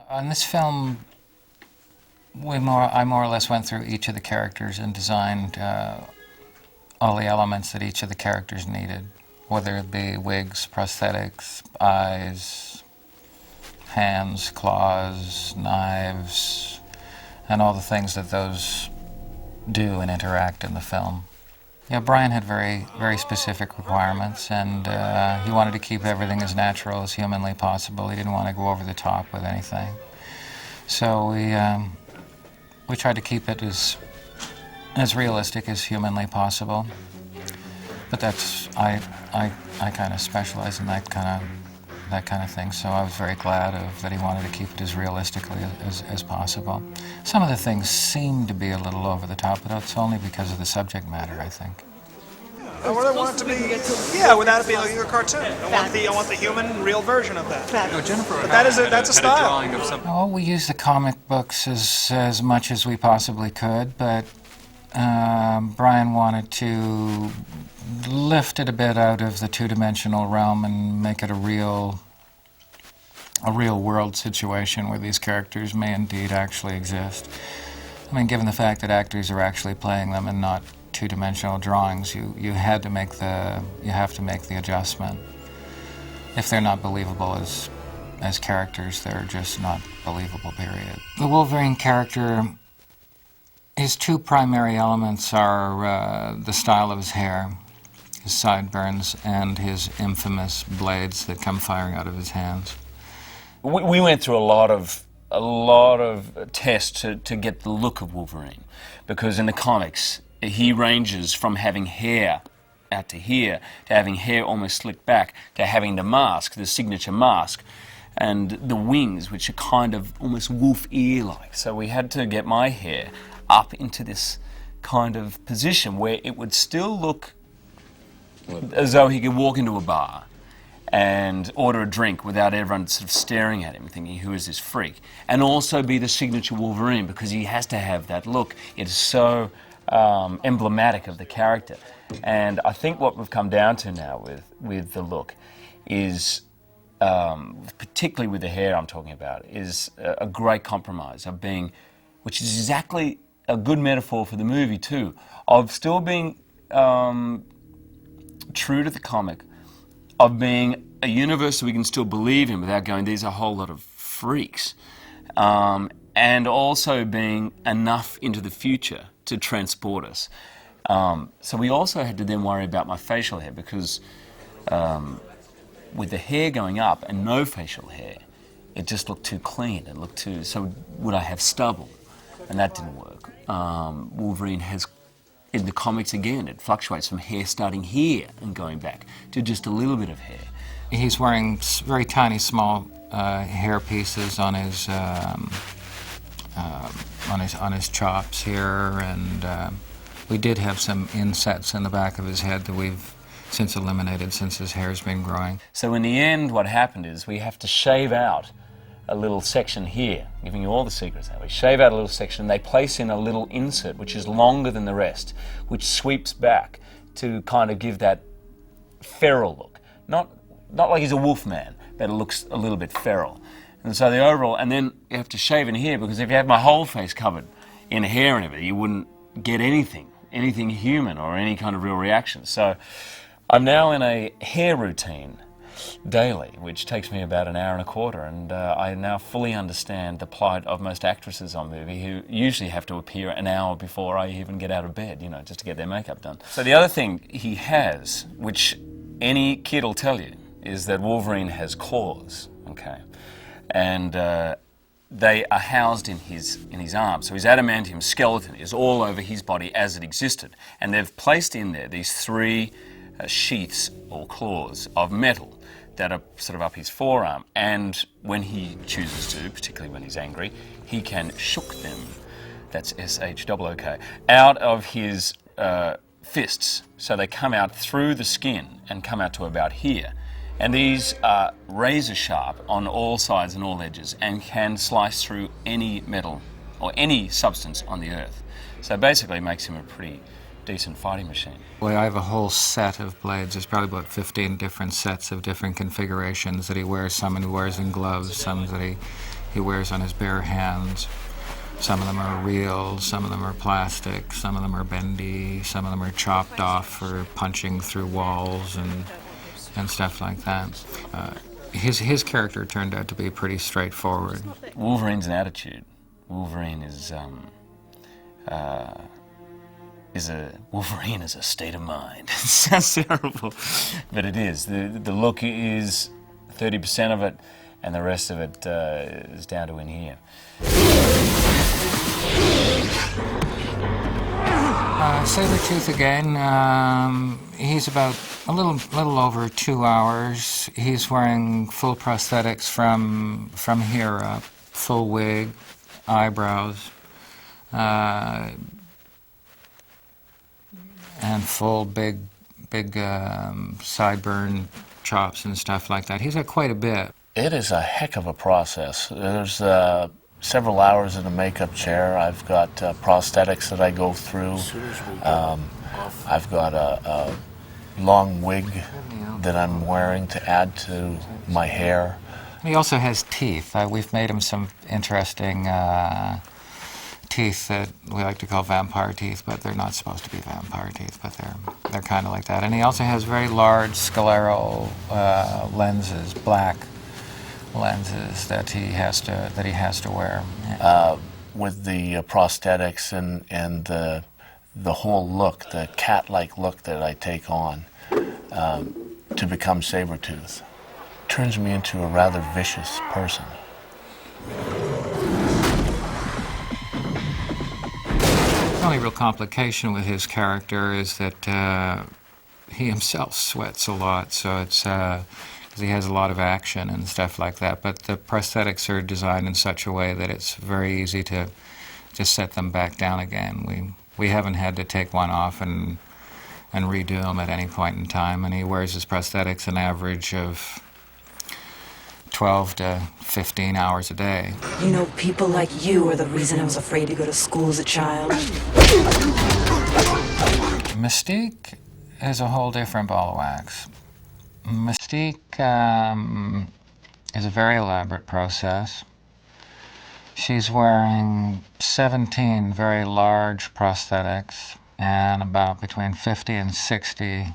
On this film, I more or less went through each of the characters and designed all the elements that each of the characters needed, whether it be wigs, prosthetics, eyes, hands, claws, knives, and all the things that those do and interact in the film. Yeah, Brian had very specific requirements, and he wanted to keep everything as natural as humanly possible. He didn't want to go over the top with anything. So we tried to keep it as realistic as humanly possible. But that's I kind of specialize in that kind of thing. So I was very glad that he wanted to keep it as realistically as possible. Some of the things seem to be a little over the top, but it's only because of the subject matter, I think. I want it to be, yeah, without it being like a cartoon. I want the human, real version of that. No, Jennifer, but that's a style. Well, we used the comic books as much as we possibly could, but Brian wanted to lift it a bit out of the two-dimensional realm and make it a real world situation where these characters may indeed actually exist. I mean, given the fact that actors are actually playing them and not two-dimensional drawings, you have to make the adjustment. If they're not believable as characters, they're just not believable, period. The Wolverine character, his two primary elements are the style of his hair, his sideburns, and his infamous blades that come firing out of his hands. We went through a lot of tests to get the look of Wolverine, because in the comics he ranges from having hair out to here, to having hair almost slicked back, to having the mask, the signature mask, and the wings, which are kind of almost wolf ear-like. So we had to get my hair up into this kind of position where it would still look as though he could walk into a bar and order a drink without everyone sort of staring at him thinking, who is this freak? And also be the signature Wolverine, because he has to have that look. It is so emblematic of the character. And I think what we've come down to now with the look is, particularly with the hair I'm talking about, is a great compromise of being, which is exactly a good metaphor for the movie too, of still being true to the comic, of being a universe that we can still believe in without going, these are a whole lot of freaks, and also being enough into the future to transport us. So we also had to then worry about my facial hair, because with the hair going up and no facial hair, it just looked too clean. It looked too, so would I have stubble? And that didn't work. Wolverine has, in the comics again, it fluctuates from hair starting here and going back to just a little bit of hair. He's wearing very tiny, small hair pieces on his chops here, and we did have some insets in the back of his head that we've since eliminated since his hair's been growing. So in the end, what happened is we have to shave out a little section here, giving you all the secrets now. We shave out a little section, and they place in a little insert which is longer than the rest, which sweeps back to kind of give that feral look. Not like he's a wolf man, but it looks a little bit feral. And so the overall, and then you have to shave in here, because if you have my whole face covered in hair and everything, you wouldn't get anything human or any kind of real reaction. So I'm now in a hair routine daily, which takes me about an hour and a quarter, and I now fully understand the plight of most actresses on movie who usually have to appear an hour before I even get out of bed, you know, just to get their makeup done. So the other thing he has, which any kid will tell you, is that Wolverine has claws, okay? And they are housed in his arms. So his adamantium skeleton is all over his body as it existed. And they've placed in there these three sheaths or claws of metal that are sort of up his forearm. And when he chooses to, particularly when he's angry, he can shook them, that's S-H-O-O-K, out of his fists. So they come out through the skin and come out to about here. And these are razor sharp on all sides and all edges and can slice through any metal or any substance on the earth. So basically it makes him a pretty decent fighting machine. Well, I have a whole set of blades. There's probably about 15 different sets of different configurations that he wears. Some he wears in gloves, some that he he wears on his bare hands. Some of them are real, some of them are plastic, some of them are bendy, some of them are chopped off for punching through walls and stuff like that. His character turned out to be pretty straightforward. Wolverine's an attitude. Wolverine is Wolverine is a state of mind. It sounds terrible, but it is. The look is 30% of it, and the rest of it is down to in here. Sabretooth again. He's about a little over 2 hours. He's wearing full prosthetics from here up, full wig, eyebrows, and full big sideburn chops and stuff like that. He's got quite a bit. It is a heck of a process. There's several hours in a makeup chair. I've got prosthetics that I go through. I've got a long wig that I'm wearing to add to my hair. He also has teeth. We've made him some interesting teeth that we like to call vampire teeth, but they're not supposed to be vampire teeth, but they're kind of like that. And he also has very large scleral lenses, black lenses that he has to wear. With the prosthetics and the whole look, the cat-like look that I take on to become Sabretooth, turns me into a rather vicious person. The only real complication with his character is that he himself sweats a lot, so it's because he has a lot of action and stuff like that. But the prosthetics are designed in such a way that it's very easy to just set them back down again. We haven't had to take one off and redo them at any point in time, and he wears his prosthetics an average of 12 to 15 hours a day. You know, people like you are the reason I was afraid to go to school as a child. Mystique is a whole different ball of wax. Mystique is a very elaborate process. She's wearing 17 very large prosthetics and about between 50 and 60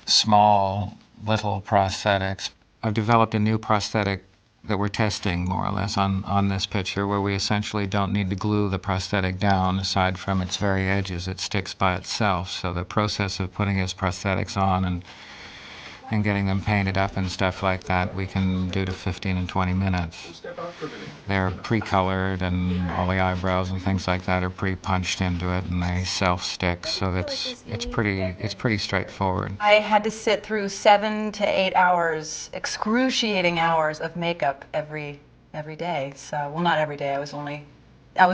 small little prosthetics. I've developed a new prosthetic that we're testing more or less on this picture, where we essentially don't need to glue the prosthetic down aside from its very edges. It sticks by itself. So the process of putting his prosthetics on and getting them painted up and stuff like that, we can do to 15 and 20 minutes. They're pre-colored, and all the eyebrows and things like that are pre-punched into it, and they self-stick, so it's pretty straightforward. I had to sit through 7 to 8 hours, excruciating hours of makeup every day. So, well, not every day. I was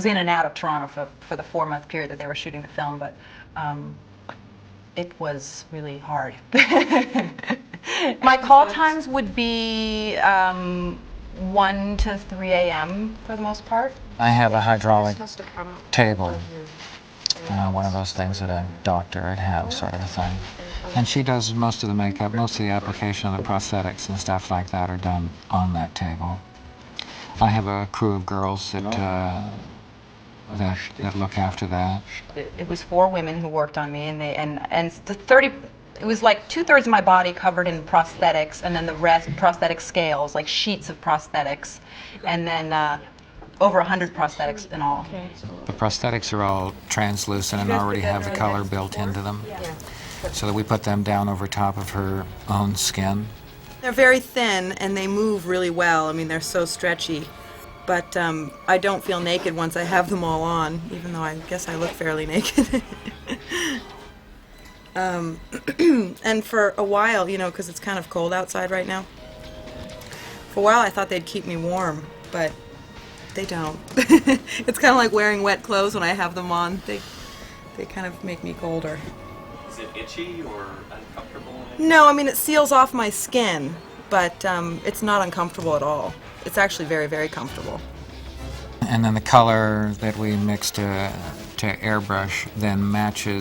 in and out of Toronto for the 4-month period that they were shooting the film, but it was really hard. My call times would be 1 to 3 a.m. for the most part. I have a hydraulic table, one of those things that a doctor would have, sort of a thing. And she does most of the makeup, most of the application of the prosthetics and stuff like that are done on that table. I have a crew of girls that look after that. It was 4 women who worked on me, and the 30. It was like 2/3 of my body covered in prosthetics, and then the rest prosthetic scales, like sheets of prosthetics, and then over 100 prosthetics in all. The prosthetics are all translucent and already have the color built into them, so that we put them down over top of her own skin. They're very thin and they move really well. I mean, they're so stretchy. But I don't feel naked once I have them all on, even though I guess I look fairly naked. And for a while, you know, because it's kind of cold outside right now, for a while I thought they'd keep me warm, but they don't. It's kind of like wearing wet clothes when I have them on. They kind of make me colder. Is it itchy or uncomfortable? No, I mean, it seals off my skin, but it's not uncomfortable at all. It's actually very, very comfortable. And then the color that we mix to airbrush then matches